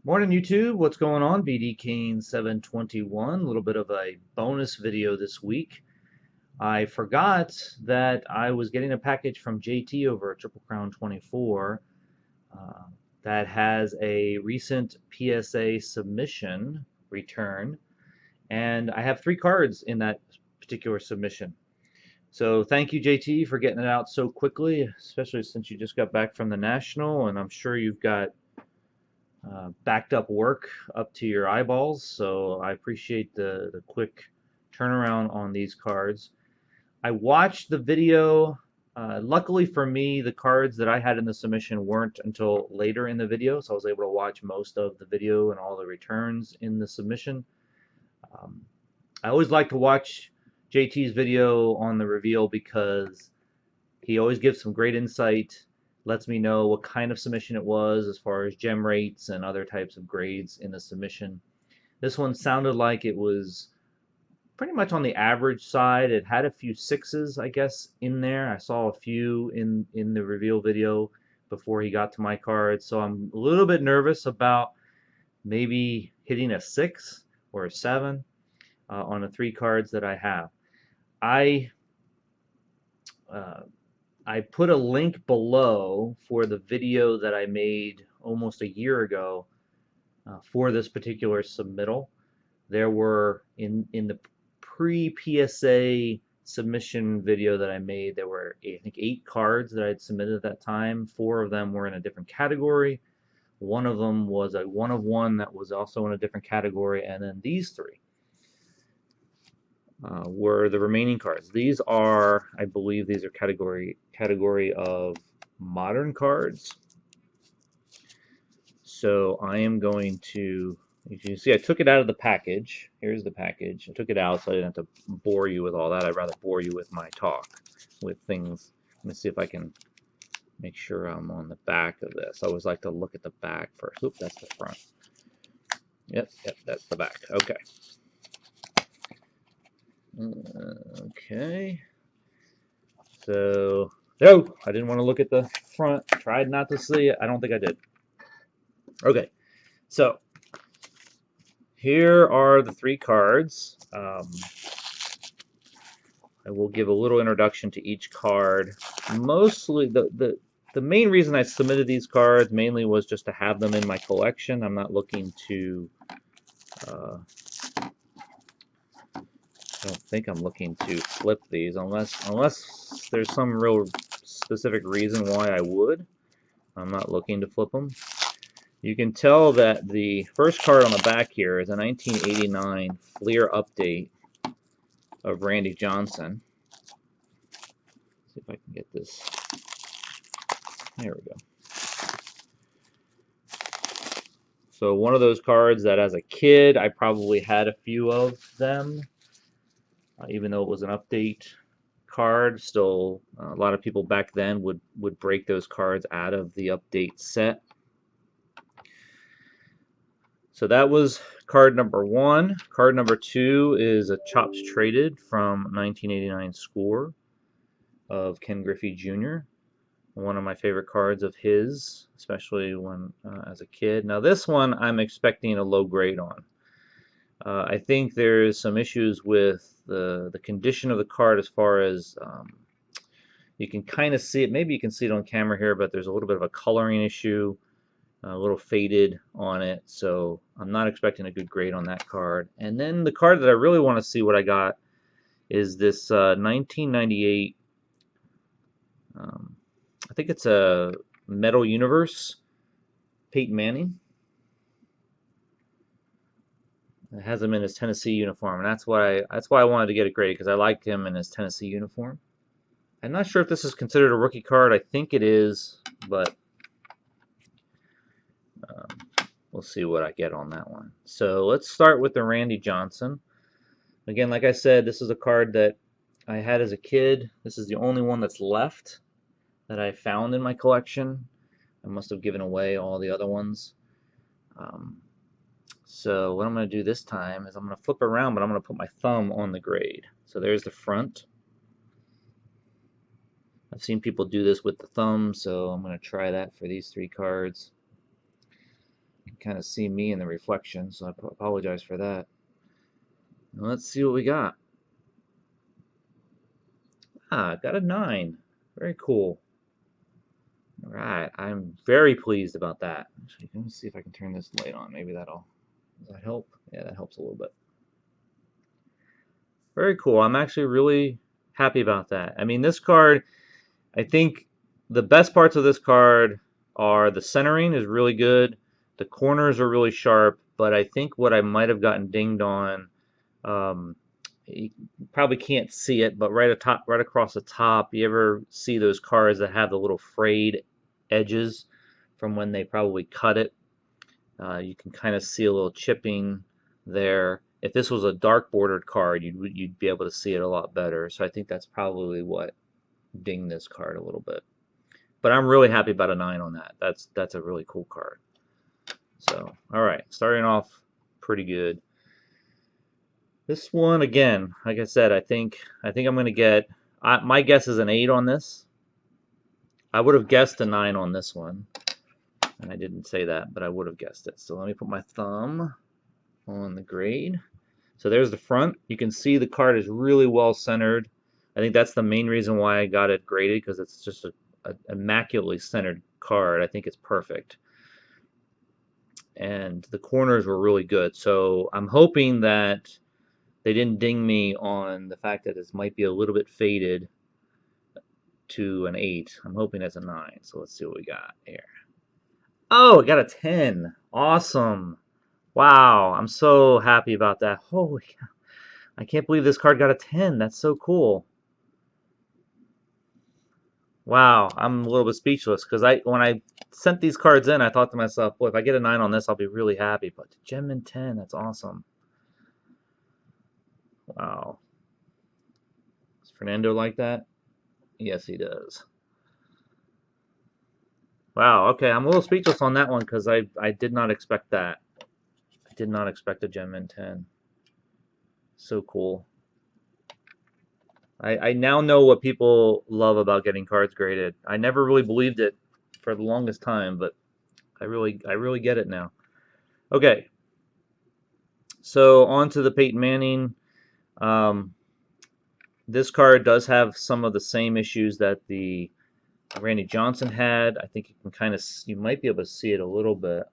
Morning YouTube, what's going on? BD Kane 721, a little bit of a bonus video this week. I forgot that I was getting a package from JT over at Triple Crown 24 uh, that has a recent PSA submission return, and I have 3 cards in that particular submission. So thank you JT for getting it out so quickly, especially since you just got back from the National, and I'm sure you've got backed up work up to your eyeballs, so I appreciate the quick turnaround on these cards. I watched the video. Luckily for me, the cards that I had in the submission weren't until later in the video, so I was able to watch most of the video and all the returns in the submission. Um, I always like to watch JT's video on the reveal because he always gives some great insight, lets me know what kind of submission it was as far as gem rates and other types of grades in the submission. This one sounded like it was pretty much on the average side. It had a few sixes, I guess, in there. I saw a few in the reveal video before he got to my cards, so I'm a little bit nervous about maybe hitting a 6 or a 7 on the 3 cards that I have. I uh, I put a link below for the video that I made almost a year ago for this particular submittal. There were in the pre-PSA submission video that I made, there were I think 8 cards that I had submitted at that time. 4 of them were in a different category. One of them was a 1 of 1 that was also in a different category, and then these 3 were the remaining cards. These are, I believe, these are category of modern cards. So I am going to, you can see I took it out of the package. Here's the package. I took it out so I didn't have to bore you with all that. I'd rather bore you with my talk, with things. Let me see if I can make sure I'm on the back of this. I always like to look at the back first. Oop, that's the front. Yep, that's the back. Okay. Okay. So, no, I didn't want to look at the front. Tried not to see it. I don't think I did. Okay. So, here are the 3 cards. I will give a little introduction to each card. Mostly, the main reason I submitted these cards mainly was just to have them in my collection. I'm not looking to I don't think I'm looking to flip these unless there's some real specific reason why I would. I'm not looking to flip them. You can tell that the first card on the back here is a 1989 Fleer update of Randy Johnson. Let's see if I can get this. There we go. So one of those cards that as a kid I probably had a few of them. Even though it was an update card, still a lot of people back then would break those cards out of the update set. So that was card number 1. Card number 2 is a Chops Traded from 1989 score of Ken Griffey Jr. One of my favorite cards of his, especially when as a kid. Now this one I'm expecting a low grade on. I think there's some issues with the condition of the card as far as you can kind of see it. Maybe you can see it on camera here, but there's a little bit of a coloring issue, a little faded on it. So I'm not expecting a good grade on that card. And then the card that I really want to see what I got is this 1998. I think it's a Metal Universe Peyton Manning. It has him in his Tennessee uniform, and that's why I wanted to get it graded, because I liked him in his Tennessee uniform. I'm not sure if this is considered a rookie card. I think it is, but we'll see what I get on that one. So let's start with the Randy Johnson. Again, like I said, this is a card that I had as a kid. This is the only one that's left that I found in my collection. I must have given away all the other ones. So what I'm going to do this time is I'm going to flip around, but I'm going to put my thumb on the grade. So there's the front. I've seen people do this with the thumb, so I'm going to try that for these 3 cards. kind of see me in the reflection, so I apologize for that. Now let's see what we got. Got a 9. Very cool. All right, I'm very pleased about that. Actually, let me see if I can turn this light on. Maybe does that help? Yeah, that helps a little bit. Very cool. I'm actually really happy about that. I mean, this card, I think the best parts of this card are the centering is really good. The corners are really sharp, but I think what I might have gotten dinged on, you probably can't see it, but right across the top, you ever see those cards that have the little frayed edges from when they probably cut it? You can kind of see a little chipping there. If this was a dark bordered card, you'd be able to see it a lot better. So I think that's probably what dinged this card a little bit. But I'm really happy about a 9 on that. That's a really cool card. So, all right, starting off pretty good. This one, again, like I said, I think I'm going to get, my guess is an 8 on this. I would have guessed a 9 on this one, and I didn't say that, but I would have guessed it. So let me put my thumb on the grade. So there's the front. You can see the card is really well centered. I think that's the main reason why I got it graded, because it's just an immaculately centered card. I think it's perfect. And the corners were really good. So I'm hoping that they didn't ding me on the fact that this might be a little bit faded to an 8. I'm hoping that's a 9. So let's see what we got here. Oh, it got a 10. Awesome. Wow, I'm so happy about that. Holy cow. I can't believe this card got a 10. That's so cool. Wow, I'm a little bit speechless because when I sent these cards in, I thought to myself, boy, if I get a 9 on this, I'll be really happy. But gem and 10, that's awesome. Wow. Does Fernando like that? Yes, he does. Wow, okay, I'm a little speechless on that one because I did not expect that. I did not expect a gem and 10. So cool. I now know what people love about getting cards graded. I never really believed it for the longest time, but I really get it now. Okay, so on to the Peyton Manning. This card does have some of the same issues that the Randy Johnson had. I think you can kind of, you might be able to see it a little bit.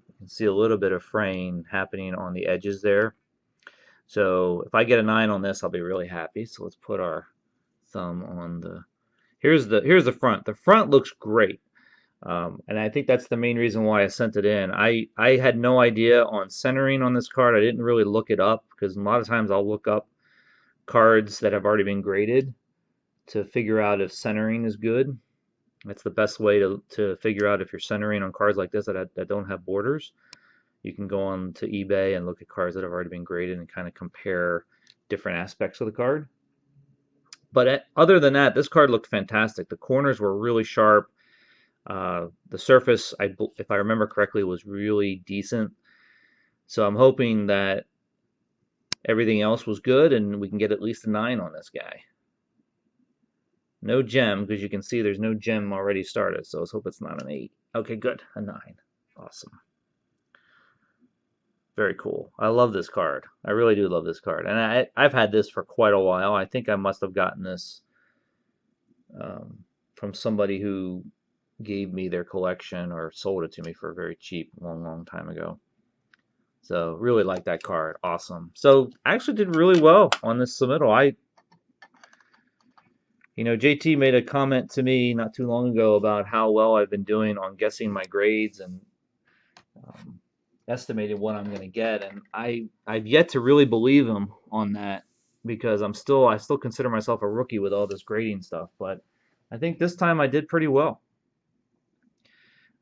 You can see a little bit of fraying happening on the edges there. So if I get a 9 on this, I'll be really happy. So let's put our thumb on the. Here's the front. The front looks great, and I think that's the main reason why I sent it in. I had no idea on centering on this card. I didn't really look it up because a lot of times I'll look up cards that have already been graded to figure out if centering is good. That's the best way to figure out if you're centering on cards like this that don't have borders. You can go on to eBay and look at cards that have already been graded and kind of compare different aspects of the card. But other than that, this card looked fantastic. The corners were really sharp. The surface, if I remember correctly, was really decent. So I'm hoping that everything else was good and we can get at least a 9 on this guy. No gem, because you can see there's no gem already started. So let's hope it's not an 8. Okay, good. A 9. Awesome. Very cool. I love this card. I really do love this card. And I've had this for quite a while. I think I must have gotten this from somebody who gave me their collection or sold it to me for very cheap long time ago. So really like that card. Awesome. So I actually did really well on this submittal. JT made a comment to me not too long ago about how well I've been doing on guessing my grades and estimated what I'm going to get, and I've yet to really believe him on that because I still consider myself a rookie with all this grading stuff, but I think this time I did pretty well.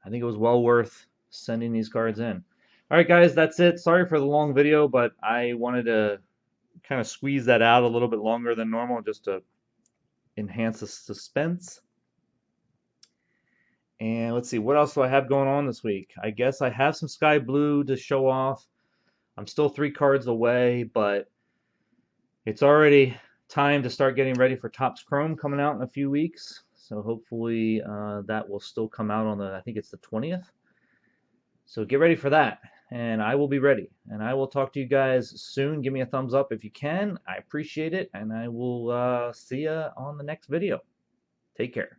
I think it was well worth sending these cards in. All right, guys, that's it. Sorry for the long video, but I wanted to kind of squeeze that out a little bit longer than normal just to enhance the suspense. And let's see, what else do I have going on this week? I guess I have some Sky Blue to show off. I'm still 3 cards away, but it's already time to start getting ready for Topps Chrome coming out in a few weeks. So hopefully that will still come out on I think it's the 20th. So get ready for that, and I will be ready. And I will talk to you guys soon. Give me a thumbs up if you can. I appreciate it, and I will see you on the next video. Take care.